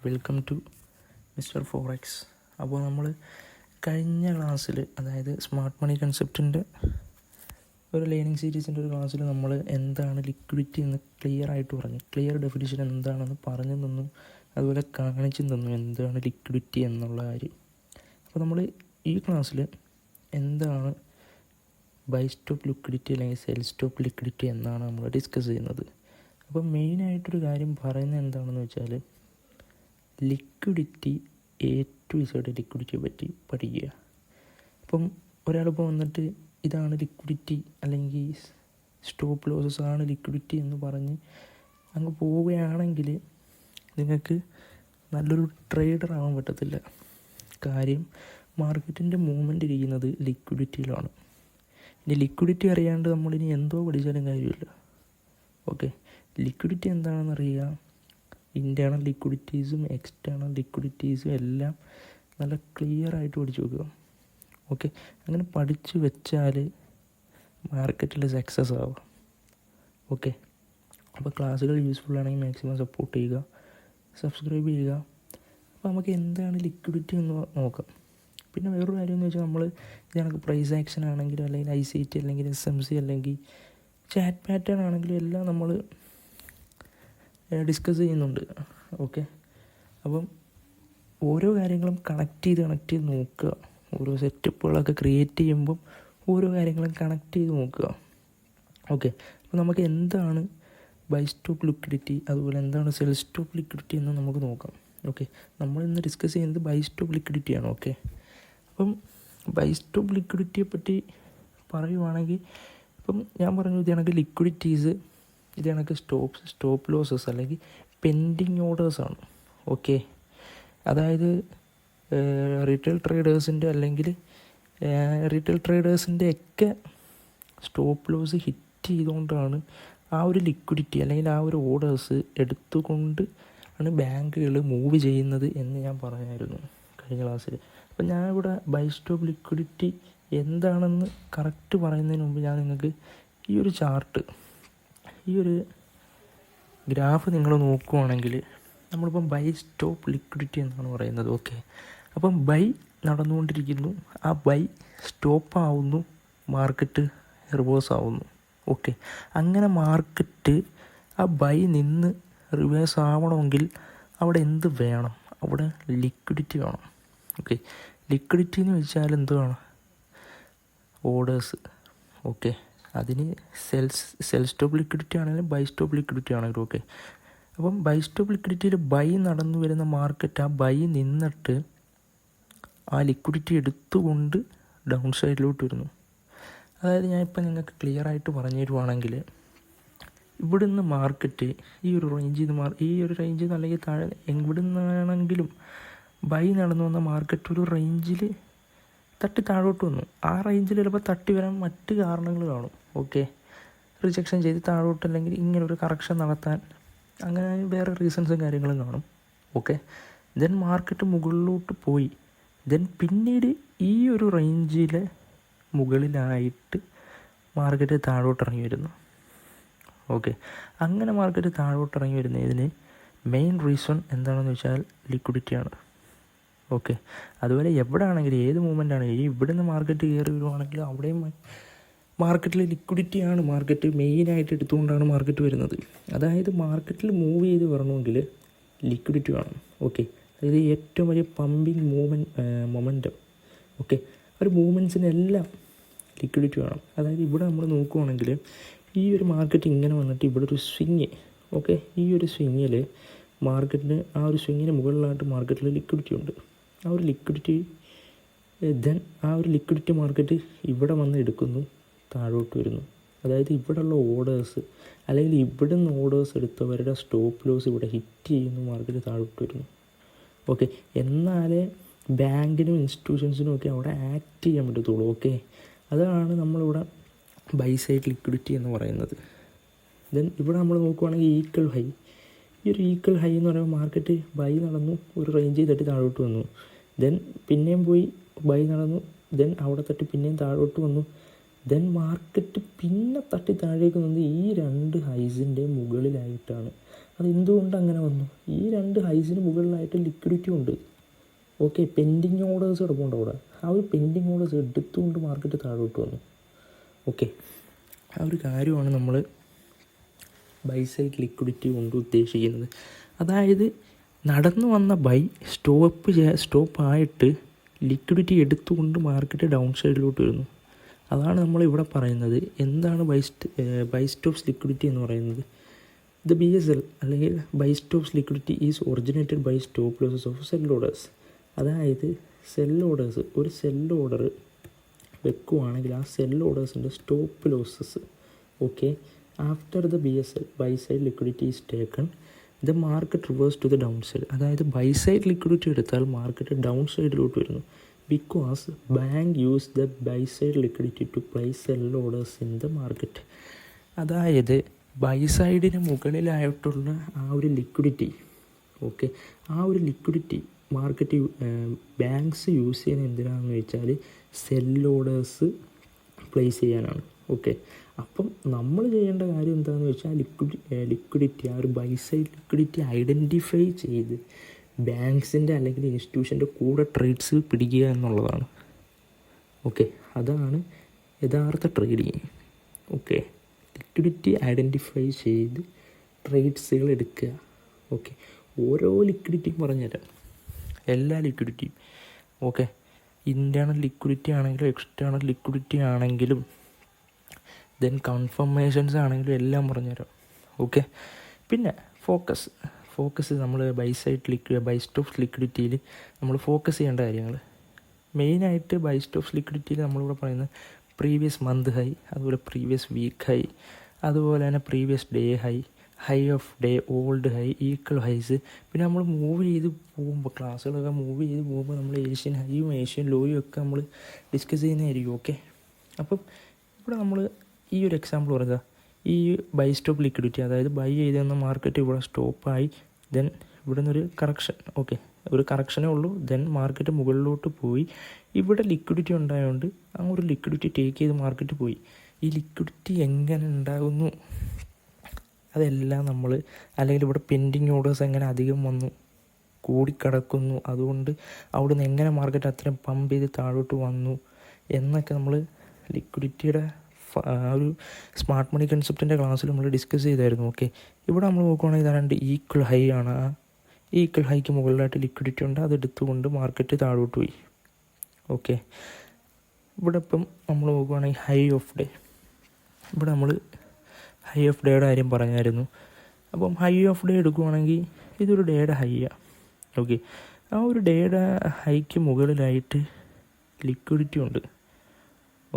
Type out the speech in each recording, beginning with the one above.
Welcome to mister forex. അപ്പോൾ നമ്മൾ കഴിഞ്ഞ ക്ലാസ്സിൽ, അതായത് സ്മാർട്ട് മണി കൺസെപ്റ്റിൻ്റെ ഒരു ലേണിംഗ് സീരീസിൻ്റെ ഒരു ക്ലാസ്സിൽ നമ്മൾ എന്താണ് ലിക്വിഡിറ്റി എന്ന് ക്ലിയർ ഡെഫിനിഷൻ എന്താണെന്ന് പറഞ്ഞു തന്നു, അതുപോലെ കാണിച്ചു തന്നു എന്താണ് ലിക്വിഡിറ്റി എന്നുള്ള കാര്യം. അപ്പോൾ നമ്മൾ ഈ ക്ലാസ്സിൽ എന്താണ് ബൈ സ്റ്റോപ്പ് ലിക്വിഡിറ്റി അല്ലെങ്കിൽ സെൽ സ്റ്റോപ്പ് ലിക്വിഡിറ്റി എന്നാണ് നമ്മൾ ഡിസ്കസ് ചെയ്യുന്നത്. അപ്പോൾ മെയിനായിട്ടൊരു കാര്യം പറയുന്നത് എന്താണെന്ന് വെച്ചാൽ, ലിക്വിഡിറ്റി A to Z ലിക്വിഡിറ്റിയെ പറ്റി പഠിക്കുക. അപ്പം ഒരാളിപ്പോൾ വന്നിട്ട് ഇതാണ് ലിക്വിഡിറ്റി അല്ലെങ്കിൽ സ്റ്റോപ്പ് ലോസസ് ആണ് ലിക്വിഡിറ്റി എന്ന് പറഞ്ഞ് അങ്ങ് പോവുകയാണെങ്കിൽ നിങ്ങൾക്ക് നല്ലൊരു ട്രേഡർ ആവാൻ പറ്റത്തില്ല. കാര്യം മാർക്കറ്റിൻ്റെ മൂവ്മെൻറ്റ് ഇരിക്കുന്നത് ലിക്വിഡിറ്റിയിലാണ്. ഇനി ലിക്വിഡിറ്റി അറിയാണ്ട് നമ്മളിനി എന്തോ പഠിച്ചാലും കാര്യമില്ല. ഓക്കെ, ലിക്വിഡിറ്റി എന്താണെന്ന് അറിയുക. ഇൻറ്റേർണൽ ലിക്വിഡിറ്റീസും എക്സ്റ്റേണൽ ലിക്വിഡിറ്റീസും എല്ലാം നല്ല ക്ലിയർ ആയിട്ട് പഠിച്ചു വെക്കുക. ഓക്കെ, അങ്ങനെ പഠിച്ചു വെച്ചാൽ മാർക്കറ്റിൽ സക്സസ് ആവുക. ഓക്കെ, അപ്പോൾ ക്ലാസ്സുകൾ യൂസ്ഫുൾ ആണെങ്കിൽ മാക്സിമം സപ്പോർട്ട് ചെയ്യുക, സബ്സ്ക്രൈബ് ചെയ്യുക. അപ്പോൾ നമുക്ക് എന്താണ് ലിക്വിഡിറ്റി എന്ന് നോക്കാം. പിന്നെ വേറൊരു കാര്യം എന്ന് വെച്ചാൽ, നമ്മൾ ഇതിനൊക്കെ പ്രൈസ് ആക്ഷൻ ആണെങ്കിലും അല്ലെങ്കിൽ ICT അല്ലെങ്കിൽ SMC അല്ലെങ്കിൽ ചാറ്റ് പാറ്റേൺ ആണെങ്കിലും എല്ലാം നമ്മൾ ഡിസ്കസ് ചെയ്യുന്നുണ്ട്. ഓക്കെ, അപ്പം ഓരോ കാര്യങ്ങളും കണക്ട് ചെയ്ത് നോക്കുക. ഓരോ സെറ്റപ്പുകളൊക്കെ ക്രിയേറ്റ് ചെയ്യുമ്പം ഓരോ കാര്യങ്ങളും കണക്ട് ചെയ്ത് നോക്കുക. ഓക്കെ, അപ്പോൾ നമുക്ക് എന്താണ് ബൈ സ്റ്റോപ്പ് ലിക്വിഡിറ്റി, അതുപോലെ എന്താണ് സെൽ സ്റ്റോപ്പ് ലിക്വിഡിറ്റി എന്ന് നമുക്ക് നോക്കാം. ഓക്കെ, നമ്മൾ ഇന്ന് ഡിസ്കസ് ചെയ്യുന്നത് ബൈ സ്റ്റോപ്പ് ലിക്വിഡിറ്റിയാണ്. ഓക്കെ, അപ്പം ബൈ സ്റ്റോപ്പ് ലിക്വിഡിറ്റിയെ പറ്റി പറയുവാണെങ്കിൽ, ഇപ്പം ഞാൻ പറഞ്ഞു ഇത് കണക്ക് ലിക്വിഡിറ്റീസ്, ഇത് കണക്ക് സ്റ്റോപ്പ് ലോസസ് അല്ലെങ്കിൽ പെൻഡിങ് ഓർഡേഴ്സാണ്. ഓക്കെ, അതായത് റീറ്റെയിൽ ട്രേഡേഴ്സിൻ്റെ ഒക്കെ സ്റ്റോപ്പ് ലോസ് ഹിറ്റ് ചെയ്തുകൊണ്ടാണ് ആ ഒരു ലിക്വിഡിറ്റി അല്ലെങ്കിൽ ആ ഒരു ഓർഡേഴ്സ് എടുത്തുകൊണ്ട് ആണ് ബാങ്കുകൾ മൂവ് ചെയ്യുന്നത് എന്ന് ഞാൻ പറഞ്ഞായിരുന്നു കഴിഞ്ഞ ക്ലാസ്സിൽ. അപ്പം ഞാനിവിടെ ബൈ സ്റ്റോപ്പ് ലിക്വിഡിറ്റി എന്താണെന്ന് കറക്റ്റ് പറയുന്നതിന് മുമ്പ് ഞാൻ നിങ്ങൾക്ക് ഈ ഒരു ചാർട്ട്, ഈ ഒരു ഗ്രാഫ് നിങ്ങൾ നോക്കുവാണെങ്കിൽ, നമ്മളിപ്പം ബൈ സ്റ്റോപ്പ് ലിക്വിഡിറ്റി എന്നാണ് പറയുന്നത്. ഓക്കെ, അപ്പം ബൈ നടന്നുകൊണ്ടിരിക്കുന്നു, ആ ബൈ സ്റ്റോപ്പ് ആവുന്നു, മാർക്കറ്റ് റിവേഴ്സ് ആവുന്നു. ഓക്കെ, അങ്ങനെ മാർക്കറ്റ് ആ ബൈ നിന്ന് റിവേഴ്സ് ആവണമെങ്കിൽ അവിടെ എന്ത് വേണം? അവിടെ ലിക്വിഡിറ്റി വേണം. ഓക്കെ, ലിക്വിഡിറ്റി എന്ന് വെച്ചാൽ എന്ത് വേണം? ഓർഡേഴ്സ്. ഓക്കെ, അതിന് സെൽ സ്റ്റോപ്പ് ലിക്വിഡിറ്റി ആണെങ്കിലും ബൈ സ്റ്റോപ്പ് ലിക്വിഡിറ്റി ആണെങ്കിലും. ഓക്കെ, അപ്പം ബൈ സ്റ്റോപ്പ് ലിക്വിഡിറ്റിയിൽ ബൈ നടന്നു വരുന്ന മാർക്കറ്റ് ആ ബൈ നിന്നിട്ട് ആ ലിക്വിഡിറ്റി എടുത്തുകൊണ്ട് ഡൗൺ സൈഡിലോട്ട് വരുന്നു. അതായത് ഞാനിപ്പോൾ നിങ്ങൾക്ക് ക്ലിയർ ആയിട്ട് പറഞ്ഞു തരുവാണെങ്കിൽ, ഇവിടുന്ന് മാർക്കറ്റ് ഈ ഒരു റേഞ്ചിൽ നിന്ന് അല്ലെങ്കിൽ താഴെ എവിടെ നിന്നാണെങ്കിലും ബൈ നടന്നു വന്ന മാർക്കറ്റ് ഒരു റേഞ്ചിൽ തട്ടി താഴോട്ട് വന്നു. ആ റേഞ്ചിൽ ചിലപ്പോൾ തട്ടി വരാൻ മറ്റ് കാരണങ്ങൾ കാണും. ഓക്കെ, റിജക്ഷൻ ചെയ്ത് താഴോട്ട് അല്ലെങ്കിൽ ഇങ്ങനൊരു കറക്ഷൻ നടത്താൻ അങ്ങനെ വേറെ റീസൺസും കാര്യങ്ങളും കാണും. ഓക്കെ, ദെൻ മാർക്കറ്റ് മുകളിലോട്ട് പോയി, ദെൻ പിന്നീട് ഈ ഒരു റേഞ്ചിൽ മുകളിലായിട്ട് മാർക്കറ്റ് താഴോട്ട് ഇറങ്ങി വരുന്നു. ഓക്കെ, അങ്ങനെ മാർക്കറ്റ് താഴോട്ട് ഇറങ്ങി വരുന്നതിന് മെയിൻ റീസൺ എന്താണെന്ന് വെച്ചാൽ ലിക്വിഡിറ്റിയാണ്. ഓക്കെ, അതുപോലെ എവിടെ ആണെങ്കിലും ഏത് മൂവ്മെൻ്റ് ആണെങ്കിലും, ഇവിടെ നിന്ന് മാർക്കറ്റ് കയറി വരുവാണെങ്കിൽ അവിടെയും മാർക്കറ്റിൽ ലിക്വിഡിറ്റിയാണ് മാർക്കറ്റ് മെയിനായിട്ട് എടുത്തുകൊണ്ടാണ് മാർക്കറ്റ് വരുന്നത്. അതായത് മാർക്കറ്റിൽ മൂവ് ചെയ്ത് വരണമെങ്കിൽ ലിക്വിഡിറ്റി വേണം. ഓക്കെ, അതായത് ഏറ്റവും വലിയ പമ്പിങ് മൊമെൻറ്റം. ഓക്കെ, ഒരു മൂവ്മെൻറ്റ്സിനെല്ലാം ലിക്വിഡിറ്റി വേണം. അതായത് ഇവിടെ നമ്മൾ നോക്കുവാണെങ്കിൽ ഈ ഒരു മാർക്കറ്റ് ഇങ്ങനെ വന്നിട്ട് ഇവിടെ ഒരു സ്വിങ്. ഓക്കെ, ഈ ഒരു സ്വിങ്ങിൽ മാർക്കറ്റിന് ആ ഒരു സ്വിങ്ങിന് മുകളിലായിട്ട് മാർക്കറ്റിൽ ലിക്വിഡിറ്റി ഉണ്ട്. ആ ഒരു ലിക്വിഡിറ്റി മാർക്കറ്റ് ഇവിടെ വന്ന് എടുക്കുന്നു, താഴോട്ട് വരുന്നു. അതായത് ഇവിടെയുള്ള ഓർഡേഴ്സ് അല്ലെങ്കിൽ ഇവിടെ നിന്ന് ഓർഡേഴ്സ് എടുത്തവരുടെ സ്റ്റോപ്പ് ലോസ് ഇവിടെ ഹിറ്റ് ചെയ്യുന്നു, മാർക്കറ്റ് താഴോട്ട് വരുന്നു. ഓക്കെ, എന്നാലേ ബാങ്കിനും ഇൻസ്റ്റിറ്റ്യൂഷൻസിനും ഒക്കെ അവിടെ ആക്ട് ചെയ്യാൻ പറ്റത്തുള്ളൂ. ഓക്കെ, അതാണ് നമ്മളിവിടെ ബൈ സൈഡ് ലിക്വിഡിറ്റി എന്ന് പറയുന്നത്. ദെൻ ഇവിടെ നമ്മൾ നോക്കുവാണെങ്കിൽ ഈക്വൽ ഹൈ, ഈ ഒരു ഈക്വൽ ഹൈ എന്ന് പറയുമ്പോൾ മാർക്കറ്റ് ബൈ നടന്നു, ഒരു റേഞ്ചിൽ തട്ടി താഴോട്ട് വന്നു, ദെൻ പിന്നെയും പോയി ബൈ നടന്നു, ദെൻ അവിടെ തട്ടി പിന്നെയും താഴോട്ട് വന്നു, ദെൻ മാർക്കറ്റ് പിന്നെ തട്ടി താഴേക്ക് വന്നത് ഈ രണ്ട് ഹൈസിൻ്റെ മുകളിലായിട്ടാണ് അതെന്തുകൊണ്ട് അങ്ങനെ വന്നു? ഈ രണ്ട് ഹൈസിന് മുകളിലായിട്ട് ലിക്വിഡിറ്റി ഉണ്ട്. ഓക്കെ, പെൻഡിങ് ഓർഡേഴ്സ് കിടപ്പുണ്ട് അവിടെ. ആ ഒരു പെൻഡിങ് ഓർഡേഴ്സ് എടുത്തുകൊണ്ട് മാർക്കറ്റ് താഴോട്ട് വന്നു. ഓക്കെ, ആ ഒരു കാര്യമാണ് നമ്മൾ ബൈ സൈഡ് ലിക്വിഡിറ്റി കൊണ്ട് ഉദ്ദേശിക്കുന്നത്. അതായത് നടന്നു വന്ന ബൈ സ്റ്റോപ്പായിട്ട് ലിക്വിഡിറ്റി എടുത്തുകൊണ്ട് മാർക്കറ്റ് ഡൗൺ സൈഡിലോട്ട് വരുന്നു. അതാണ് നമ്മളിവിടെ പറയുന്നത്. എന്താണ് ബൈ സ്റ്റോപ്സ് ലിക്വിഡിറ്റി എന്ന് പറയുന്നത്? ദ BSL അല്ലെങ്കിൽ buy stops liquidity is originated by stop losses of sell orders. അതായത് ഒരു സെൽ ഓർഡർ വെക്കുവാണെങ്കിൽ ആ സെൽ ഓർഡേഴ്സിൻ്റെ stop losses, okay, after the BSL buy side liquidity is taken the market reverse to the down side. അതായത് buy side liquidity എടുത്താൽ market down സൈഡിലോട്ട് വരുന്നു. Because bank use the buy side liquidity to place sell orders in the market. അതായത് buy സൈഡിന് മുകളിലായിട്ടുള്ള ആ ഒരു liquidity, okay, ആ ഒരു liquidity market banks use ചെയ്യുന്നത് എന്തിനാണെന്ന് വെച്ചാൽ സെൽ ഓർഡേഴ്സ് പ്ലേസ് ചെയ്യാനാണ്. ഓക്കെ, അപ്പം നമ്മൾ ചെയ്യേണ്ട കാര്യം എന്താണെന്ന് വെച്ചാൽ ലിക്വിഡിറ്റി ആ ഒരു ബൈ സൈഡ് ലിക്വിഡിറ്റി ഐഡൻറ്റിഫൈ ചെയ്ത് ബാങ്ക്സിൻ്റെ അല്ലെങ്കിൽ ഇൻസ്റ്റിറ്റ്യൂഷൻ്റെ കൂടെ ട്രേഡ്സ് പിടിക്കുക എന്നുള്ളതാണ്. ഓക്കെ, അതാണ് യഥാർത്ഥ ട്രേഡിങ്. ഓക്കെ, ലിക്വിഡിറ്റി ഐഡൻറ്റിഫൈ ചെയ്ത് ട്രേഡ്സുകൾ എടുക്കുക. ഓക്കെ, ഓരോ ലിക്വിഡിറ്റിയും പറഞ്ഞുതരാം, എല്ലാ ലിക്വിഡിറ്റിയും. ഓക്കെ, ഇൻറ്റേർണൽ ലിക്വിഡിറ്റി ആണെങ്കിലും എക്സ്റ്റേണൽ ലിക്വിഡിറ്റി ആണെങ്കിലും ദെൻ കൺഫർമേഷൻസ് ആണെങ്കിലും എല്ലാം പറഞ്ഞുതരാം. ഓക്കെ, പിന്നെ ഫോക്കസ് നമ്മൾ ബൈ സ്റ്റോപ്സ് ലിക്വിഡിറ്റിയിൽ നമ്മൾ ഫോക്കസ് ചെയ്യേണ്ട കാര്യങ്ങൾ മെയിനായിട്ട് ബൈ സ്റ്റോപ്സ് ലിക്വിഡിറ്റിയിൽ നമ്മളിവിടെ പറയുന്നത് പ്രീവിയസ് മന്ത് ഹൈ, അതുപോലെ പ്രീവിയസ് വീക്ക് ഹൈ, അതുപോലെ തന്നെ previous day high of day, old high, equal highs. പിന്നെ നമ്മൾ മൂവ് ചെയ്ത് പോകുമ്പോൾ ക്ലാസ്സുകളൊക്കെ മൂവ് ചെയ്ത് പോകുമ്പോൾ നമ്മൾ ഏഷ്യൻ ഹൈയും ഏഷ്യൻ ലോയും ഒക്കെ നമ്മൾ ഡിസ്കസ് ചെയ്യുന്നതായിരിക്കും. ഓക്കെ, അപ്പം ഇവിടെ നമ്മൾ ഈ ഒരു എക്സാമ്പിൾ പറയുക, ഈ ബൈ സ്റ്റോപ്പ് ലിക്വിഡിറ്റി, അതായത് ബൈ ചെയ്തെന്ന മാർക്കറ്റ് ഇവിടെ സ്റ്റോപ്പായി, ദെൻ ഇവിടെ നിന്നൊരു കറക്ഷൻ, ഓക്കെ, ഒരു കറക്ഷനേ ഉള്ളൂ, ദെൻ മാർക്കറ്റ് മുകളിലോട്ട് പോയി. ഇവിടെ ലിക്വിഡിറ്റി ഉണ്ടായതുകൊണ്ട് ആ ഒരു ലിക്വിഡിറ്റി ടേക്ക് ചെയ്ത് മാർക്കറ്റ് പോയി. ഈ ലിക്വിഡിറ്റി എങ്ങനെ ഉണ്ടാകുന്നു അതെല്ലാം നമ്മൾ, അല്ലെങ്കിൽ ഇവിടെ പെൻഡിങ് ഓർഡേഴ്സ് എങ്ങനെ അധികം വന്നു കൂടിക്കിടക്കുന്നു, അതുകൊണ്ട് അവിടെ നിന്ന് എങ്ങനെ മാർക്കറ്റ് അത്രയും പമ്പ് ചെയ്ത് താഴോട്ട് വന്നു എന്നൊക്കെ നമ്മൾ ലിക്വിഡിറ്റിയുടെ ഒരു സ്മാർട്ട് മണി കൺസെപ്റ്റിൻ്റെ ക്ലാസ്സിൽ നമ്മൾ ഡിസ്കസ് ചെയ്തായിരുന്നു. ഓക്കെ, ഇവിടെ നമ്മൾ നോക്കുകയാണെങ്കിൽ ഏതാണ്ട് ഈക്വൽ ഹൈ ആണ്. ആ ഈക്വൽ ഹൈക്ക് മുകളിലായിട്ട് ലിക്വിഡിറ്റി ഉണ്ട്, അതെടുത്തുകൊണ്ട് മാർക്കറ്റ് താഴോട്ട് പോയി. ഓക്കെ, ഇവിടെ ഇപ്പം നമ്മൾ നോക്കുകയാണെങ്കിൽ ഹൈ ഓഫ് ഡേ, ഇവിടെ നമ്മൾ ഹൈ ഓഫ് ഡേയുടെ കാര്യം പറഞ്ഞായിരുന്നു. അപ്പം ഹൈ ഓഫ് ഡേ എടുക്കുകയാണെങ്കിൽ ഇതൊരു ഡേയുടെ ഹൈയാണ്. ഓക്കെ, ആ ഒരു ഡേയുടെ ഹൈക്ക് മുകളിലായിട്ട് ലിക്വിഡിറ്റി ഉണ്ട്.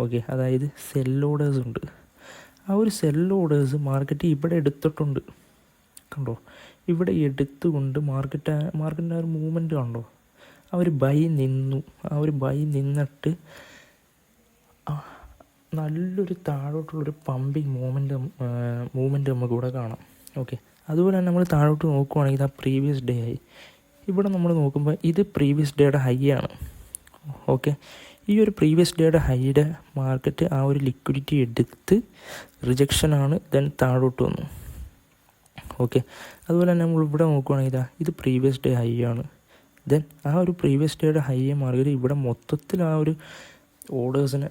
ഓക്കെ, അതായത് സെൽ ഓർഡേഴ്സ് ഉണ്ട്. ആ ഒരു സെൽ ഓർഡേഴ്സ് മാർക്കറ്റ് ഇവിടെ എടുത്തിട്ടുണ്ട്, കണ്ടോ, ഇവിടെ എടുത്തുകൊണ്ട് മാർക്കറ്റിൻ്റെ ആ ഒരു മൂവ്മെൻറ്റ് കണ്ടോ, ആ ഒരു ബൈ നിന്നിട്ട് നല്ലൊരു താഴോട്ടുള്ളൊരു പമ്പിങ് മൂവ്മെൻറ്റ് നമുക്കിവിടെ കാണാം. ഓക്കെ, അതുപോലെ തന്നെ നമ്മൾ താഴോട്ട് നോക്കുവാണെങ്കിൽ ആ പ്രീവിയസ് ഡേ ഹൈ, ഇവിടെ നമ്മൾ നോക്കുമ്പോൾ ഇത് പ്രീവിയസ് ഡേയുടെ ഹൈ ആണ്. ഓക്കെ, ഈ ഒരു പ്രീവിയസ് ഡേയുടെ ഹൈയുടെ മാർക്കറ്റ് ആ ഒരു ലിക്വിഡിറ്റി എടുത്ത് റിജക്ഷനാണ്, ദെൻ താഴോട്ട് വന്നു. ഓക്കെ, അതുപോലെ തന്നെ നമ്മൾ ഇവിടെ നോക്കുവാണെങ്കിൽ ഇത് പ്രീവിയസ് ഡേ ഹൈ ആണ്. ദെൻ ആ ഒരു പ്രീവിയസ് ഡേയുടെ ഹൈയെ മാർക്കറ്റ് ഇവിടെ മൊത്തത്തിൽ ആ ഒരു ഓർഡേഴ്സിനെ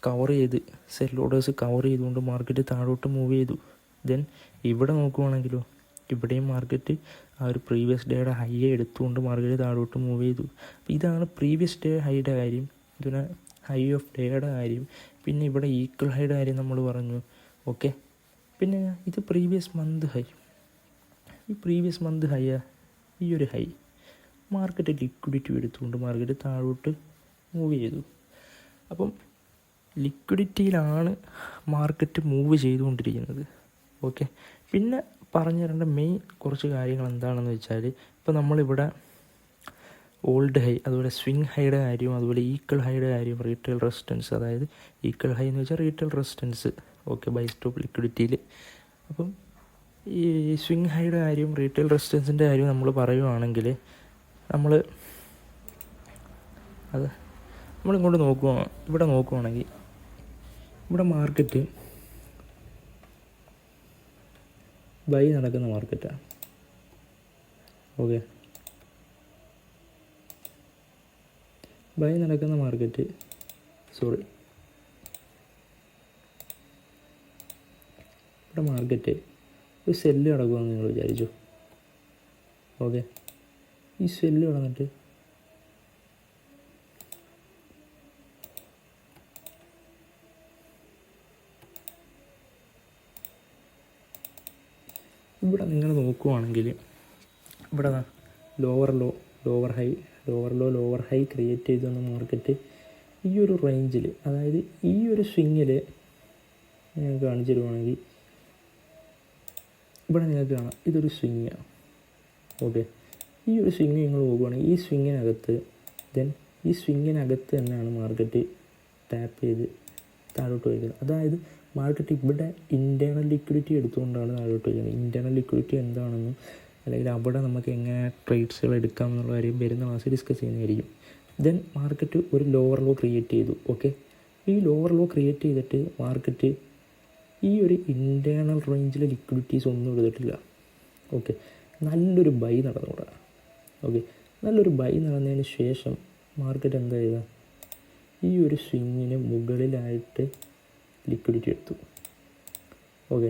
കവർ ചെയ്ത്, സെൽ ഓർഡേഴ്സ് കവർ ചെയ്തുകൊണ്ട് മാർക്കറ്റ് താഴോട്ട് മൂവ് ചെയ്തു. ദെൻ ഇവിടെ നോക്കുവാണെങ്കിലോ ഇവിടെയും മാർക്കറ്റ് ആ ഒരു പ്രീവിയസ് ഡേയുടെ ഹൈയെ എടുത്തുകൊണ്ട് മാർക്കറ്റ് താഴോട്ട് മൂവ് ചെയ്തു. അപ്പോൾ ഇതാണ് പ്രീവിയസ് ഡേ ഹൈയുടെ കാര്യം, ഇതിന് ഹൈ ഓഫ് ഡേയുടെ കാര്യം. പിന്നെ ഇവിടെ ഈക്വൽ ഹൈയുടെ കാര്യം നമ്മൾ പറഞ്ഞു. ഓക്കെ, പിന്നെ ഇത് പ്രീവിയസ് മന്ത് ഹൈ, ഈ പ്രീവിയസ് മന്ത് ഹൈയാ, ഈ ഒരു ഹൈ മാർക്കറ്റ് ലിക്വിഡിറ്റി എടുത്തുകൊണ്ട് മാർക്കറ്റ് താഴോട്ട് മൂവ് ചെയ്തു. അപ്പം ലിക്വിഡിറ്റിയിലാണ് മാർക്കറ്റ് മൂവ് ചെയ്തുകൊണ്ടിരിക്കുന്നത്. ഓക്കെ, പിന്നെ പറഞ്ഞു തരേണ്ട മെയിൻ കുറച്ച് കാര്യങ്ങൾ എന്താണെന്ന് വെച്ചാൽ, ഇപ്പോൾ നമ്മളിവിടെ ഓൾഡ് ഹൈ, അതുപോലെ സ്വിങ് ഹൈയുടെ കാര്യം, അതുപോലെ ഈക്വൽ ഹൈയുടെ കാര്യം, റീറ്റെയിൽ റെസിസ്റ്റൻസ്, അതായത് ഈക്വൽ ഹൈ എന്ന് വെച്ചാൽ retail resistance. Okay, buy stop ലിക്വിഡിറ്റിയിൽ. അപ്പം ഈ സ്വിങ് ഹൈയുടെ കാര്യം, റീറ്റെയിൽ റെസിസ്റ്റൻസിൻ്റെ കാര്യം നമ്മൾ പറയുവാണെങ്കിൽ നമ്മളിങ്ങോട്ട് ഇവിടെ നോക്കുവാണെങ്കിൽ ഇവിടെ മാർക്കറ്റ് ബൈ നടക്കുന്ന മാർക്കറ്റാണ്. ഓക്കെ, ബൈ നടക്കുന്ന മാർക്കറ്റ്, സോറി, ഇവിടെ മാർക്കറ്റ് ഒരു സെല്ല് നടക്കുമെന്ന് നിങ്ങൾ വിചാരിച്ചു. ഓക്കെ, ഈ സെല്ല് നടന്നിട്ട് ഇവിടെ നിങ്ങൾ നോക്കുവാണെങ്കിൽ ഇവിടെ lower low, lower high create ചെയ്ത് വന്ന മാർക്കറ്റ് ഈ ഒരു റേഞ്ചിൽ, അതായത് ഈ ഒരു സ്വിങ്ങിൽ ഞാൻ കാണിച്ചു തരുവാണെങ്കിൽ ഇവിടെ നിങ്ങൾക്ക് കാണാം ഇതൊരു സ്വിങ്ങാണ്. ഓക്കെ, ഈ ഒരു സ്വിങ് നിങ്ങൾ നോക്കുകയാണെങ്കിൽ ഈ സ്വിങ്ങിനകത്ത് ഈ സ്വിങ്ങിനകത്ത് തന്നെയാണ് മാർക്കറ്റ് ടാപ്പ് ചെയ്ത് താഴോട്ട് വയ്ക്കുന്നത്. അതായത് മാർക്കറ്റ് ഇവിടെ ഇൻറ്റേർണൽ ലിക്വിഡിറ്റി എടുത്തുകൊണ്ടാണ് താഴോട്ട് വയ്ക്കുന്നത്. ഇൻറ്റേർണൽ ലിക്വിഡിറ്റി എന്താണെന്നും അല്ലെങ്കിൽ അവിടെ നമുക്ക് എങ്ങനെ ട്രേഡ്സുകൾ എടുക്കാം എന്നുള്ള കാര്യം വരുന്ന ക്ലാസ്സിൽ ഡിസ്കസ് ചെയ്യുന്നതായിരിക്കും. മാർക്കറ്റ് ഒരു ലോവർ ലോ ക്രിയേറ്റ് ചെയ്തു. ഓക്കെ, ഈ ലോവർ ലോ ക്രിയേറ്റ് ചെയ്തിട്ട് മാർക്കറ്റ് ഈ ഒരു ഇൻറ്റേർണൽ റേഞ്ചിൽ ലിക്വിഡിറ്റീസ് ഒന്നും എടുത്തിട്ടില്ല. ഓക്കെ, നല്ലൊരു ബൈ നടന്നുകൂടാ. ഓക്കെ, നല്ലൊരു ബൈ നടന്നതിന് ശേഷം മാർക്കറ്റ് എന്താ ചെയ്താൽ ഈ ഒരു സ്വിങ്ങിന് മുകളിലായിട്ട് ലിക്വിഡിറ്റി എടുത്തു. ഓക്കെ,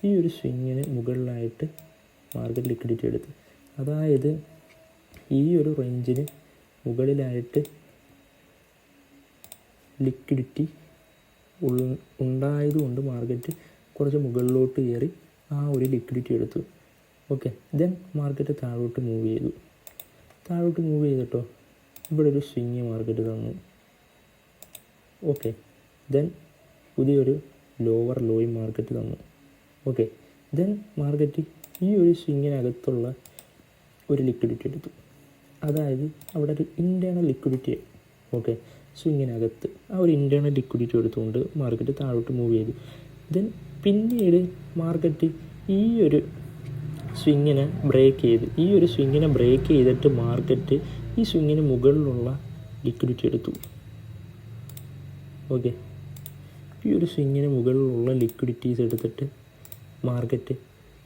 ഈ ഒരു സ്വിങ്ങിന് മുകളിലായിട്ട് മാർക്കറ്റ് ലിക്വിഡിറ്റി എടുത്തു. അതായത് ഈ ഒരു റേഞ്ചിന് മുകളിലായിട്ട് ലിക്വിഡിറ്റി ഉണ്ടായതുകൊണ്ട് മാർക്കറ്റ് കുറച്ച് മുകളിലോട്ട് കയറി ആ ഒരു ലിക്വിഡിറ്റി എടുത്തു. ഓക്കെ, മാർക്കറ്റ് താഴോട്ട് മൂവ് ചെയ്തു. താഴോട്ട് മൂവ് ചെയ്തിട്ടോ ഇവിടെ ഒരു സ്വിങ് മാർക്കറ്റ് തന്നു. ഓക്കെ, പുതിയൊരു ലോവർ ലോയും മാർക്കറ്റ് തന്നു. ഓക്കെ, മാർക്കറ്റ് ഈ ഒരു സ്വിങ്ങിനകത്തുള്ള ഒരു ലിക്വിഡിറ്റി എടുത്തു. അതായത് അവിടെ ഒരു ഇൻറ്റേർണൽ ലിക്വിഡിറ്റി, ഓക്കെ, സ്വിങ്ങിനകത്ത് ആ ഒരു ഇൻറ്റേർണൽ ലിക്വിഡിറ്റി എടുത്തുകൊണ്ട് മാർക്കറ്റ് താഴോട്ട് മൂവ് ചെയ്തു. പിന്നീട് മാർക്കറ്റ് ഈ ഒരു സ്വിങ്ങിനെ ബ്രേക്ക് ചെയ്തിട്ട് മാർക്കറ്റ് ഈ സ്വിങ്ങിന് മുകളിലുള്ള ലിക്വിഡിറ്റി എടുത്തു. ഓക്കെ, ഈ ഒരു സ്വിങ്ങിന് മുകളിലുള്ള ലിക്വിഡിറ്റീസ് എടുത്തിട്ട് മാർക്കറ്റ്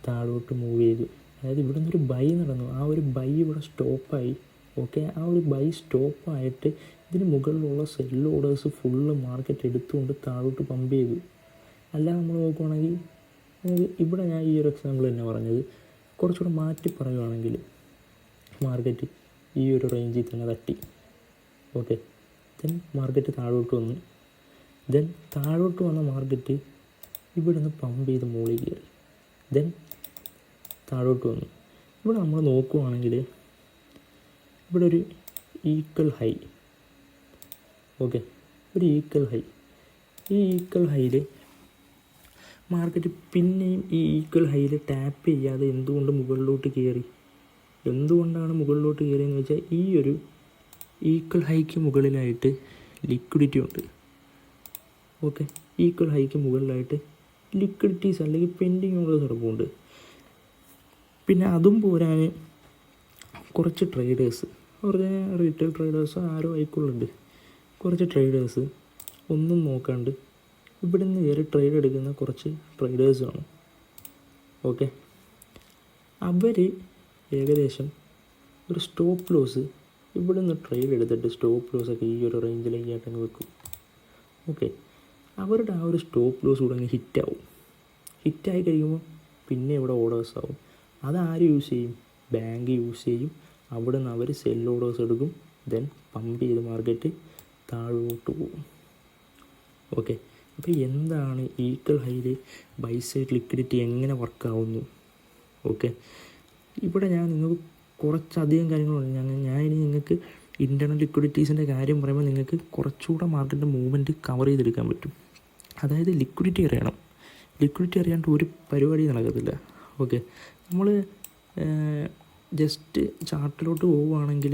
താഴോട്ട് മൂവ് ചെയ്തു. അതായത് ഇവിടെ നിന്നൊരു ബൈ നടന്നു, ആ ഒരു ബൈ ഇവിടെ സ്റ്റോപ്പായി. ഓക്കെ, ആ ഒരു ബൈ സ്റ്റോപ്പായിട്ട് ഇതിന് മുകളിലുള്ള സെൽ ഓർഡേഴ്സ് ഫുള്ള് മാർക്കറ്റ് എടുത്തുകൊണ്ട് താഴോട്ട് പമ്പ് ചെയ്തു. അല്ല നമ്മൾ നോക്കുവാണെങ്കിൽ ഇവിടെ ഞാൻ ഈ ഒരു എക്സാമ്പിൾ തന്നെ പറഞ്ഞത് കുറച്ചുകൂടെ മാറ്റി പറയുകയാണെങ്കിൽ മാർക്കറ്റ് ഈ ഒരു റേഞ്ചിൽ തന്നെ തട്ടി. ഓക്കെ, മാർക്കറ്റ് താഴോട്ട് വന്നു. താഴോട്ട് വന്ന മാർക്കറ്റ് ഇവിടെ നിന്ന് പമ്പ് ചെയ്ത് മുകളിൽ കയറി. താഴോട്ട് വന്നു. ഇവിടെ നമ്മൾ നോക്കുവാണെങ്കിൽ ഇവിടെ ഒരു ഈക്വൽ ഹൈ. ഓക്കെ, ഒരു ഈക്വൽ ഹൈ. ഈ ഈക്വൽ ഹൈയിൽ മാർക്കറ്റ് പിന്നെയും ഈ ഈക്വൽ ഹൈയിൽ ടാപ്പ് ചെയ്യാതെ എന്തുകൊണ്ട് മുകളിലോട്ട് കയറി? എന്തുകൊണ്ടാണ് മുകളിലോട്ട് കയറിയെന്ന് വെച്ചാൽ ഈ ഒരു ഈക്വൽ ഹൈക്ക് മുകളിലായിട്ട് ലിക്വിഡിറ്റി ഉണ്ട്. ഓക്കെ, ഈക്വൽ ഹൈക്ക് മുകളിലായിട്ട് ലിക്വിഡിറ്റീസ് അല്ലെങ്കിൽ പെൻഡിങ് ഓർഡേഴ്സ് കിടപ്പുണ്ട്. പിന്നെ അതും പോരാൻ കുറച്ച് ട്രേഡേഴ്സ്, കുറച്ച് റീറ്റെയിൽ ട്രേഡേഴ്സ് ആരോ ആയിക്കൊള്ളുണ്ട്, കുറച്ച് ട്രേഡേഴ്സ് ഒന്നും നോക്കാണ്ട് ഇവിടെ നിന്ന് കയറി ട്രേഡ് എടുക്കുന്ന കുറച്ച് ട്രേഡേഴ്സാണ്. ഓക്കെ, അവർ ഏകദേശം ഒരു സ്റ്റോപ്പ് ലോസ് ഇവിടെ നിന്ന് ട്രേഡ് എടുത്തിട്ട് സ്റ്റോപ്പ് ലോസൊക്കെ ഈ ഒരു റേഞ്ചിലേക്കായിട്ടങ്ങ് വെക്കും. ഓക്കെ, അവരുടെ ആ ഒരു സ്റ്റോപ്പ് ലോസ് കൂടെ അങ്ങ് ഹിറ്റാവും. ഹിറ്റായി കഴിയുമ്പോൾ പിന്നെ ഇവിടെ ഓർഡേഴ്സ് ആവും. അതാര് യൂസ് ചെയ്യും? ബാങ്ക് യൂസ് ചെയ്യും. അവിടെ നിന്ന് അവർ സെൽ ഓർഡേഴ്സ് എടുക്കും. പമ്പ് ചെയ്ത് മാർക്കറ്റ് താഴോട്ട് പോകും. ഓക്കെ, അപ്പോൾ എന്താണ് ഈക്വൽ ഹൈയിൽ ബൈ സൈഡ് ലിക്വിഡിറ്റി എങ്ങനെ വർക്കാവുന്നു? ഓക്കെ, ഇവിടെ ഞാൻ നിങ്ങൾക്ക് കുറച്ചധികം കാര്യങ്ങളുണ്ട്. ഞാൻ ഇനി നിങ്ങൾക്ക് ഇൻറ്റേർണൽ ലിക്വിഡിറ്റീസിൻ്റെ കാര്യം പറയുമ്പോൾ നിങ്ങൾക്ക് കുറച്ചുകൂടെ മാർക്കറ്റിൻ്റെ മൂവ്മെൻറ്റ് കവർ ചെയ്തെടുക്കാൻ പറ്റും. അതായത് ലിക്വിഡിറ്റി അറിയണം. ലിക്വിഡിറ്റി അറിയാണ്ട് ഒരു പരിപാടി നടക്കത്തില്ല. ഓക്കെ, നമ്മൾ ജസ്റ്റ് ചാർട്ടിലോട്ട് പോവുകയാണെങ്കിൽ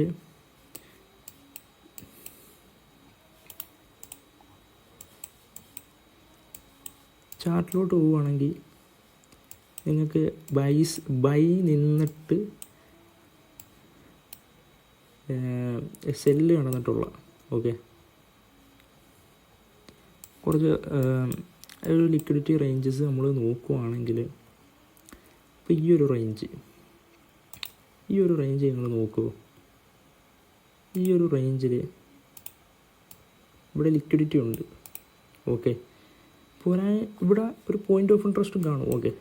നിങ്ങൾക്ക് ബൈ നിന്നിട്ട് സെല്ല് നടന്നിട്ടുള്ള ഓക്കെ കുറച്ച് ഒരു ലിക്വിഡിറ്റി റേഞ്ചസ് നമ്മൾ നോക്കുവാണെങ്കിൽ ഇപ്പോൾ ഈ ഒരു റേഞ്ച് ഈ ഒരു റേഞ്ച് നിങ്ങൾ നോക്കുമോ? ഈ ഒരു റേഞ്ചിൽ ഇവിടെ ലിക്വിഡിറ്റി ഉണ്ട്. ഓക്കെ, പോരാ ഇവിടെ ഒരു പോയിൻ്റ് ഓഫ് ഇൻട്രസ്റ്റും കാണും. ഓക്കെ,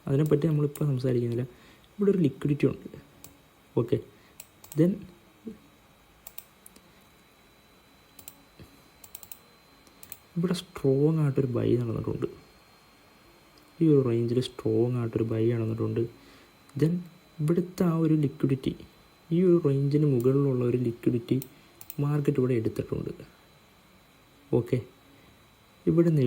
അതിനെപ്പറ്റി നമ്മളിപ്പോൾ സംസാരിക്കുന്നില്ല. ഇവിടെ ഒരു ലിക്വിഡിറ്റി ഉണ്ട്. ഓക്കെ, ദെൻ ഇവിടെ സ്ട്രോങ് ആയിട്ടൊരു ബൈ നടന്നിട്ടുണ്ട്. ഈ ഒരു റേഞ്ചിൽ സ്ട്രോങ് ആയിട്ടൊരു ബൈ നടന്നിട്ടുണ്ട്. ദെൻ ഇവിടുത്തെ ആ ഒരു ലിക്വിഡിറ്റി, ഈ ഒരു റേഞ്ചിന് മുകളിലുള്ള ഒരു ലിക്വിഡിറ്റി മാർക്കറ്റ് ഇവിടെ എടുത്തിട്ടുണ്ട്. ഓക്കെ, ഇവിടെ നിന്ന്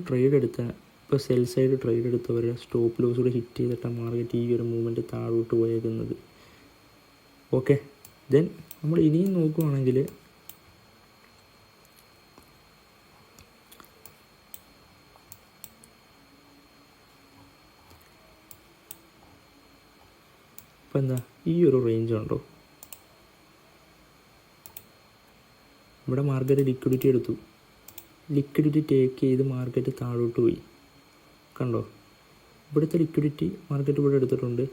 ട്രേഡ് എടുത്ത, ഇപ്പോൾ സെൽ സൈഡ് ട്രേഡ് എടുത്തവരെ സ്റ്റോപ്പ് ലോസ് കൂടെ ഹിറ്റ് ചെയ്തിട്ടാണ് മാർക്കറ്റ് ഈ ഒരു മൂവ്മെൻറ്റ് താഴോട്ട് പോയേക്കുന്നത്. ഓക്കെ, ദെൻ നമ്മൾ ഇനിയും നോക്കുകയാണെങ്കിൽ ഇപ്പം എന്താ ഈ ഒരു റേഞ്ച് ഉണ്ടോ, ഇവിടെ മാർക്കറ്റ് ലിക്വിഡിറ്റി എടുത്തു, ലിക്വിഡിറ്റി ടേക്ക് ചെയ്ത് മാർക്കറ്റ് താഴോട്ട് പോയി. കണ്ടോ, ഇവിടുത്തെ ലിക്വിഡിറ്റി മാർക്കറ്റ് ഇവിടെ എടുത്തിട്ടുണ്ട്.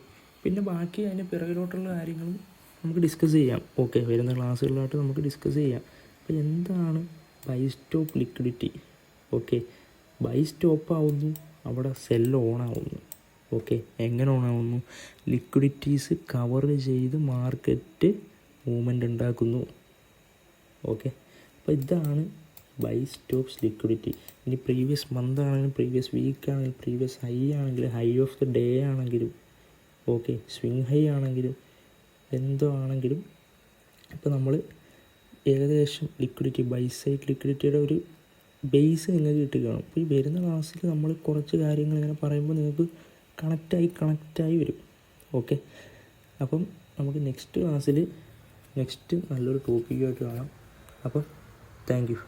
പിന്നെ ബാക്കി അതിന് പിറകിലോട്ടുള്ള കാര്യങ്ങളും നമുക്ക് ഡിസ്കസ് ചെയ്യാം. ഓക്കെ, വരുന്ന ക്ലാസ്സുകളിലായിട്ട് നമുക്ക് ഡിസ്കസ് ചെയ്യാം. അപ്പോൾ എന്താണ് buy stop liquidity? Okay, buy stop ആവുന്നു, അവിടെ സെൽ ഓൺ ആവുന്നു. ഓക്കെ, എങ്ങനെ ഓൺ ആവുന്നു? ലിക്വിഡിറ്റീസ് കവർ ചെയ്ത് മാർക്കറ്റ് മൂവ്മെൻ്റ് ഉണ്ടാക്കുന്നു. ഓക്കെ, അപ്പോൾ ഇതാണ് ബൈ സ്റ്റോപ്സ് ലിക്വിഡിറ്റി. ഇനി പ്രീവിയസ് മന്ത് ആണെങ്കിലും പ്രീവിയസ് വീക്ക് ആണെങ്കിലും പ്രീവിയസ് ഹൈ ആണെങ്കിലും ഹൈ ഓഫ് ദ ഡേ ആണെങ്കിലും ഓക്കെ, സ്വിങ് ഹൈ ആണെങ്കിലും എന്തോ ആണെങ്കിലും ഇപ്പോൾ നമ്മൾ ഏകദേശം ലിക്വിഡിറ്റി, ബൈ സൈഡ് ലിക്വിഡിറ്റിയുടെ ഒരു ബേസ് നിങ്ങൾക്ക് കിട്ടി കാണും. അപ്പോൾ ഈ വരുന്ന ക്ലാസ്സിൽ നമ്മൾ കുറച്ച് കാര്യങ്ങൾ ഇങ്ങനെ പറയുമ്പോൾ നിങ്ങൾക്ക് കണക്റ്റായി വരും. ഓക്കെ, അപ്പം നമുക്ക് നെക്സ്റ്റ് ക്ലാസ്സിൽ നെക്സ്റ്റ് നല്ലൊരു ടോപ്പിക്കുമായിട്ട് കാണാം. അപ്പം താങ്ക് യു.